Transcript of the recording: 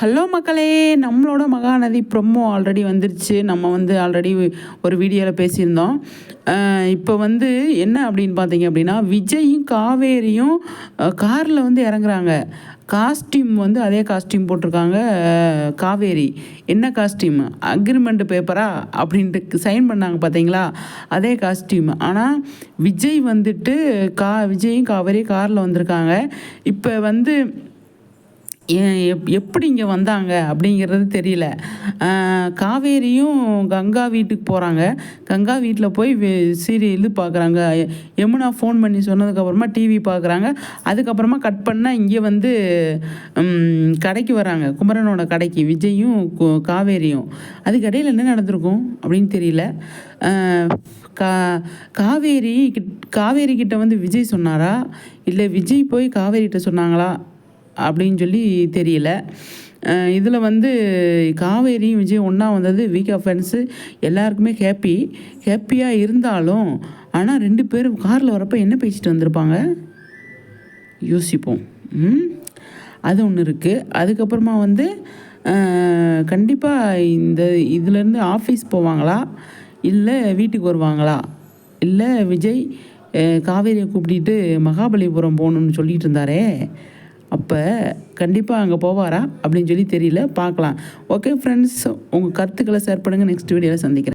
Hello மக்களே, நம்மளோட Mahanadi promo already வந்துருச்சு. நம்ம வந்து ஆல்ரெடி ஒரு வீடியோவில் பேசியிருந்தோம். இப்போ வந்து என்ன அப்படின்னு பார்த்தீங்க அப்படின்னா, விஜயும் காவேரியும் காரில் வந்து இறங்குறாங்க. காஸ்டியூம் வந்து அதே காஸ்டியூம் போட்டிருக்காங்க. காவேரி என்ன காஸ்டியூம், அக்ரிமெண்ட் பேப்பரா அப்படின்ட்டு சைன் பண்ணாங்க பார்த்தீங்களா, அதே காஸ்டியூம். ஆனால் விஜய் வந்துட்டு விஜயும் காவேரி காரில் வந்திருக்காங்க. இப்போ வந்து எப்படி இங்கே வந்தாங்க அப்படிங்கிறது தெரியல. காவேரியும் கங்கா வீட்டுக்கு போகிறாங்க. கங்கா வீட்டில் போய் சீரியல் பார்க்குறாங்க. யமுனா ஃபோன் பண்ணி சொன்னதுக்கப்புறமா டிவி பார்க்குறாங்க. அதுக்கப்புறமா கட் பண்ணால் இங்கே வந்து கடைக்கு வராங்க, குமரனோட கடைக்கு, விஜயும் காவேரியும். அதுக்கடையில் என்ன நடந்திருக்கும் அப்படின்னு தெரியல. காவேரி கிட்ட வந்து விஜய் சொன்னாரா, இல்லை விஜய் போய் காவேரிகிட்ட சொன்னாங்களா அப்படின்னு சொல்லி தெரியல. இதில் வந்து காவேரியும் விஜய் ஒன்றா வந்தது வீக் ஆஃப் ஃப்ரெண்ட்ஸு, எல்லாருக்குமே ஹாப்பியாக இருந்தாலும், ஆனால் 2 பேரும் காரில் வரப்போ என்ன பேசிட்டு வந்திருப்பாங்க யோசிப்போம். அது ஒன்று இருக்குது. அதுக்கப்புறமா வந்து கண்டிப்பாக இதுலேருந்து ஆஃபீஸ் போவாங்களா, இல்லை வீட்டுக்கு வருவாங்களா, இல்லை விஜய் காவேரியை கூப்பிட்டு மகாபலிபுரம் போகணுன்னு சொல்லிட்டு இருந்தாரே, அப்போ கண்டிப்பாக அங்கே போவாரா அப்படின்னு சொல்லி தெரியல. பார்க்கலாம். ஓகே ஃப்ரெண்ட்ஸ், உங்கள் கருத்துக்களை ஷேர் பண்ணுங்கள். நெக்ஸ்ட் வீடியோவில் சந்திக்கிறேன்.